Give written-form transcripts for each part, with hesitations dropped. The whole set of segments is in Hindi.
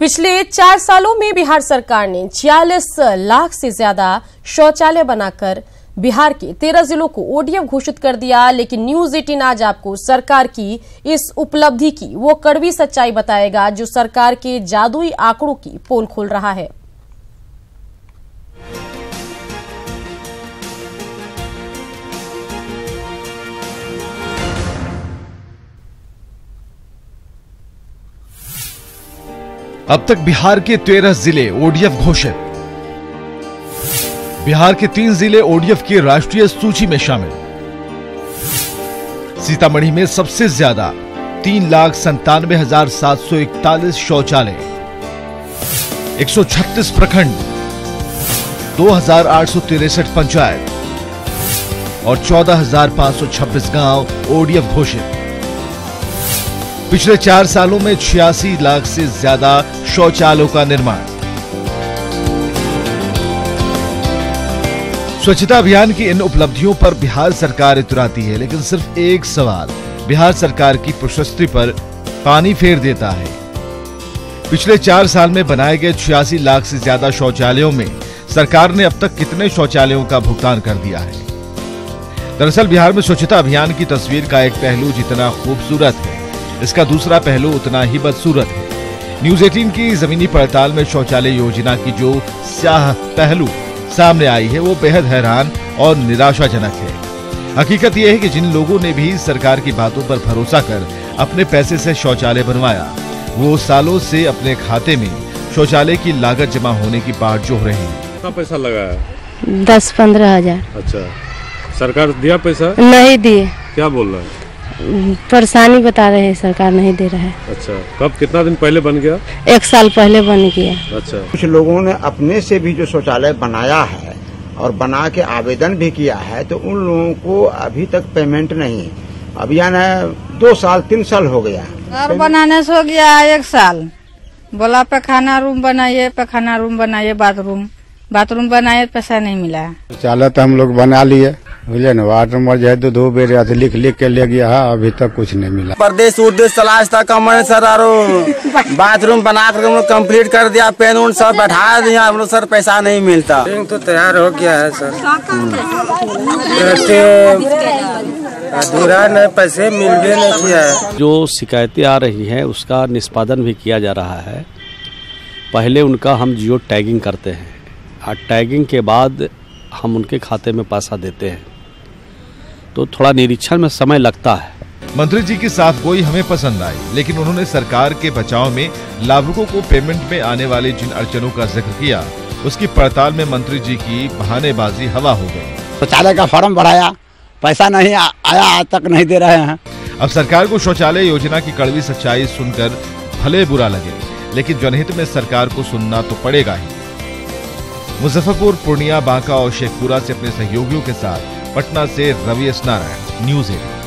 पिछले 4 सालों में बिहार सरकार ने 46 लाख से ज्यादा शौचालय बनाकर बिहार के 13 जिलों को ओडीएफ घोषित कर दिया। लेकिन न्यूज 18 आज आपको सरकार की इस उपलब्धि की वो कड़वी सच्चाई बताएगा जो सरकार के जादुई आंकड़ों की पोल खोल रहा है। अब तक बिहार के 13 जिले ओडीएफ घोषित। बिहार के 3 जिले ओडीएफ की राष्ट्रीय सूची में शामिल। सीतामढ़ी में सबसे ज्यादा 3,97,741 शौचालय, 136 प्रखंड, 2,863 पंचायत और 14,526 गांव ओडीएफ घोषित। पिछले 4 सालों में 86 लाख से ज्यादा शौचालयों का निर्माण। स्वच्छता अभियान की इन उपलब्धियों पर बिहार सरकार इतराती है, लेकिन सिर्फ एक सवाल बिहार सरकार की प्रशस्ति पर पानी फेर देता है। पिछले 4 साल में बनाए गए 86 लाख से ज्यादा शौचालयों में सरकार ने अब तक कितने शौचालयों का भुगतान कर दिया है? दरअसल बिहार में स्वच्छता अभियान की तस्वीर का एक पहलू जितना खूबसूरत है, इसका दूसरा पहलू उतना ही बदसूरत है। न्यूज 18 की जमीनी पड़ताल में शौचालय योजना की जो स्याह पहलू सामने आई है वो बेहद हैरान और निराशाजनक है। हकीकत यह है कि जिन लोगों ने भी सरकार की बातों पर भरोसा कर अपने पैसे से शौचालय बनवाया, वो सालों से अपने खाते में शौचालय की लागत जमा होने की बाट जोह रहे हैं। कितना पैसा लगा है? 10-15 हजार। अच्छा, सरकार दिया पैसा? नहीं दिए। क्या बोल रहा है? परेशानी बता रहे हैं, सरकार नहीं दे रहा है। अच्छा, कब कितना दिन पहले बन गया? 1 साल पहले बन गया। अच्छा, कुछ लोगों ने अपने से भी जो शौचालय बनाया है और बना के आवेदन भी किया है, तो उन लोगों को अभी तक पेमेंट नहीं। अभियान है 2 साल 3 साल हो गया। घर बनाने से हो गया 1 साल। बोला पैखाना रूम बनाइए, पैखाना रूम बनाइए, बाथरूम बनाइए, पैसा नहीं मिला। शौचालय तो हम लोग बना लिए, बुझे न, वार्ड नंबर जो है 2 बेर लिख के ले गया है, अभी तक कुछ नहीं मिला। प्रदेश उद्देश्य तलाश तक मैंने सर बाथरूम बना कर हम लोग कम्प्लीट कर दिया, पेन उन सब बैठा दिया हम लोग, सर पैसा नहीं मिलता। तो तैयार हो गया है सर, अधूरा नहीं, पैसे मिलने नहीं किया है। जो शिकायतें आ रही हैं उसका निष्पादन भी किया जा रहा है। पहले उनका हम जियो टैगिंग करते हैं और टैगिंग के बाद हम उनके खाते में पैसा देते हैं, तो थोड़ा निरीक्षण में समय लगता है। मंत्री जी की साफगोई हमें पसंद आई, लेकिन उन्होंने सरकार के बचाव में लाभुकों को पेमेंट में आने वाली जिन अड़चनों का जिक्र किया, उसकी पड़ताल में मंत्री जी की बहानेबाजी हवा हो गई। शौचालय का फॉर्म भराया, पैसा नहीं आया, आज तक नहीं दे रहे हैं। अब सरकार को शौचालय योजना की कड़वी सच्चाई सुनकर भले बुरा लगे, लेकिन जनहित में सरकार को सुनना तो पड़ेगा ही। मुजफ्फरपुर, पूर्णिया, बांका और शेखपुरा से अपने सहयोगियों के साथ पटना से Ravi S Narayan, news 18।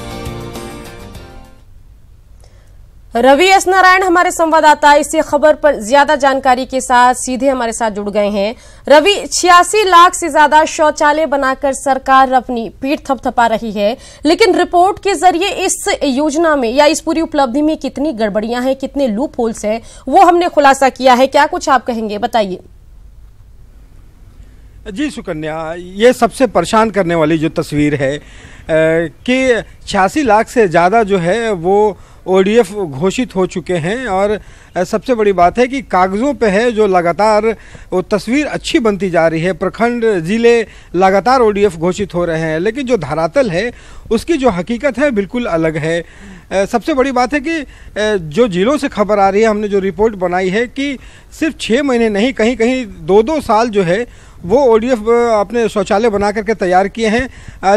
Ravi S Narayan हमारे संवाददाता इसी खबर पर ज्यादा जानकारी के साथ सीधे हमारे साथ जुड़ गए हैं। रवि, 86 लाख से ज्यादा शौचालय बनाकर सरकार अपनी पीठ थपथपा रही है, लेकिन रिपोर्ट के जरिए इस योजना में या इस पूरी उपलब्धि में कितनी गड़बड़ियां हैं, कितने लूप होल्स हैं, वो हमने खुलासा किया है। क्या कुछ आप कहेंगे, बताइए। जी सुकन्या, ये सबसे परेशान करने वाली जो तस्वीर है कि 86 लाख से ज़्यादा जो है वो ओडीएफ घोषित हो चुके हैं, और सबसे बड़ी बात है कि कागज़ों पे है जो लगातार वो तस्वीर अच्छी बनती जा रही है। प्रखंड, जिले लगातार ओडीएफ घोषित हो रहे हैं, लेकिन जो धरातल है उसकी जो हकीकत है बिल्कुल अलग है। सबसे बड़ी बात है कि जो जिलों से खबर आ रही है, हमने जो रिपोर्ट बनाई है कि सिर्फ 6 महीने नहीं, कहीं कहीं 2-2 साल जो है वो ओडीएफ अपने शौचालय बना करके तैयार किए हैं,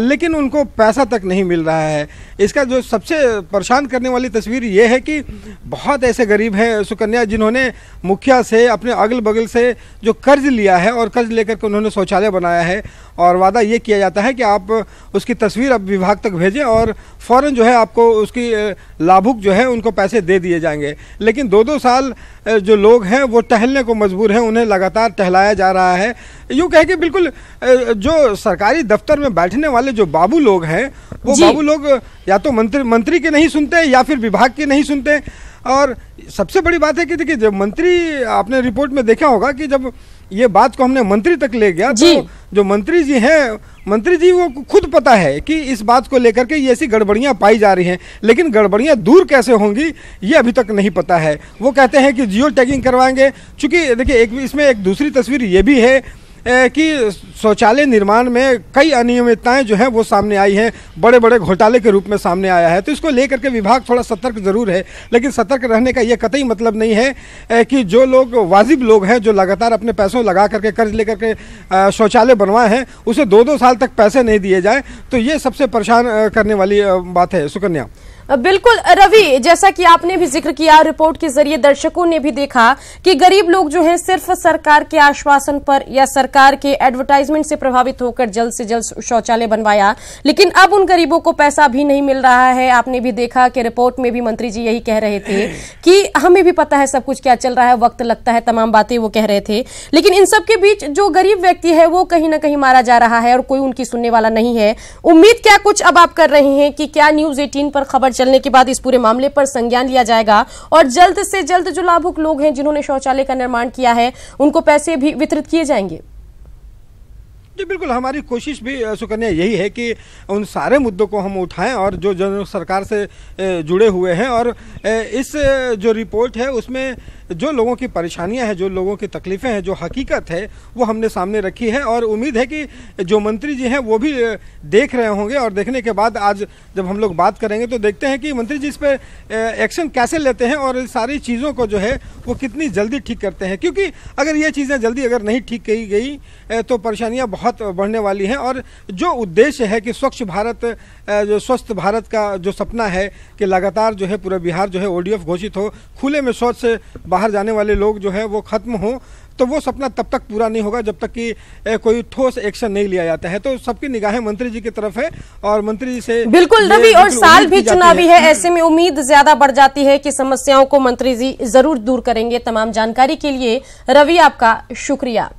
लेकिन उनको पैसा तक नहीं मिल रहा है। इसका जो सबसे परेशान करने वाली तस्वीर ये है कि बहुत ऐसे गरीब हैं सुकन्या, जिन्होंने मुखिया से, अपने अगल बगल से जो कर्ज लिया है और कर्ज लेकर के उन्होंने शौचालय बनाया है, और वादा ये किया जाता है कि आप उसकी तस्वीर अब विभाग तक भेजें और फ़ौरन जो है आपको उसकी लाभुक जो है उनको पैसे दे दिए जाएंगे। लेकिन 2-2 साल जो लोग हैं वो टहलने को मजबूर हैं, उन्हें लगातार टहलाया जा रहा है। यूँ कहे कि बिल्कुल जो सरकारी दफ्तर में बैठने वाले जो बाबू लोग हैं, वो बाबू लोग या तो मंत्री के नहीं सुनते या फिर विभाग के नहीं सुनते। और सबसे बड़ी बात है कि देखिए, जब मंत्री, आपने रिपोर्ट में देखा होगा कि जब ये बात को हमने मंत्री तक ले गया तो जो मंत्री जी हैं, मंत्री जी वो खुद पता है कि इस बात को लेकर के ये ऐसी गड़बड़ियां पाई जा रही हैं, लेकिन गड़बड़ियां दूर कैसे होंगी ये अभी तक नहीं पता है। वो कहते हैं कि जियो टैगिंग करवाएंगे। चूंकि देखिए, इसमें एक दूसरी तस्वीर ये भी है कि शौचालय निर्माण में कई अनियमितताएं जो हैं वो सामने आई हैं, बड़े बड़े घोटाले के रूप में सामने आया है। तो इसको लेकर के विभाग थोड़ा सतर्क जरूर है, लेकिन सतर्क रहने का ये कतई मतलब नहीं है कि जो लोग वाजिब लोग हैं, जो लगातार अपने पैसों लगा करके कर्ज लेकर के शौचालय बनवाए हैं, उसे 2-2 साल तक पैसे नहीं दिए जाए, तो ये सबसे परेशान करने वाली बात है। सुकन्या। बिल्कुल रवि, जैसा कि आपने भी जिक्र किया, रिपोर्ट के जरिए दर्शकों ने भी देखा कि गरीब लोग जो हैं सिर्फ सरकार के आश्वासन पर या सरकार के एडवर्टाइजमेंट से प्रभावित होकर जल्द से जल्द शौचालय बनवाया, लेकिन अब उन गरीबों को पैसा भी नहीं मिल रहा है। आपने भी देखा कि रिपोर्ट में भी मंत्री जी यही कह रहे थे कि हमें भी पता है सब कुछ क्या चल रहा है, वक्त लगता है, तमाम बातें वो कह रहे थे, लेकिन इन सब के बीच जो गरीब व्यक्ति है वो कहीं ना कहीं मारा जा रहा है और कोई उनकी सुनने वाला नहीं है। उम्मीद क्या कुछ अब आप कर रहे हैं कि क्या न्यूज 18 पर खबर चलने के बाद इस पूरे मामले पर संज्ञान लिया जाएगा और जल्द से जल्द जो लाभुक लोग हैं जिन्होंने शौचालय का निर्माण किया है उनको पैसे भी वितरित किए जाएंगे? जी बिल्कुल, हमारी कोशिश भी सुकन्या यही है कि उन सारे मुद्दों को हम उठाएं और जो सरकार से जुड़े हुए हैं, और इस जो रिपोर्ट है उसमें जो लोगों की परेशानियां हैं, जो लोगों की तकलीफें हैं, जो हकीकत है वो हमने सामने रखी है। और उम्मीद है कि जो मंत्री जी हैं वो भी देख रहे होंगे, और देखने के बाद आज जब हम लोग बात करेंगे तो देखते हैं कि मंत्री जी इस पर एक्शन कैसे लेते हैं और सारी चीज़ों को जो है वो कितनी जल्दी ठीक करते हैं। क्योंकि अगर ये चीज़ें जल्दी अगर नहीं ठीक की गई तो परेशानियाँ बहुत बढ़ने वाली हैं। और जो उद्देश्य है कि स्वच्छ भारत, जो स्वस्थ भारत का जो सपना है कि लगातार जो है पूरा बिहार जो है ODF घोषित हो, खुले में शौच से बाहर जाने वाले लोग जो है वो खत्म हो, तो वो सपना तब तक पूरा नहीं होगा जब तक कि कोई ठोस एक्शन नहीं लिया जाता है। तो सबकी निगाहें मंत्री जी की तरफ है और मंत्री जी से बिल्कुल रवि, और साल भी चुनावी है, ऐसे में उम्मीद ज्यादा बढ़ जाती है कि समस्याओं को मंत्री जी जरूर दूर करेंगे। तमाम जानकारी के लिए रवि आपका शुक्रिया।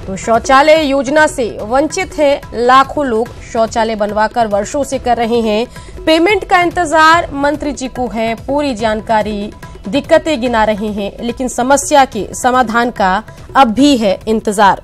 तो शौचालय योजना से वंचित हैं लाखों लोग, शौचालय बनवाकर वर्षों से कर रहे हैं, पेमेंट का इंतजार मंत्री जी को है, पूरी जानकारी, दिक्कतें गिना रहे हैं, लेकिन समस्या के समाधान का अब भी है इंतजार।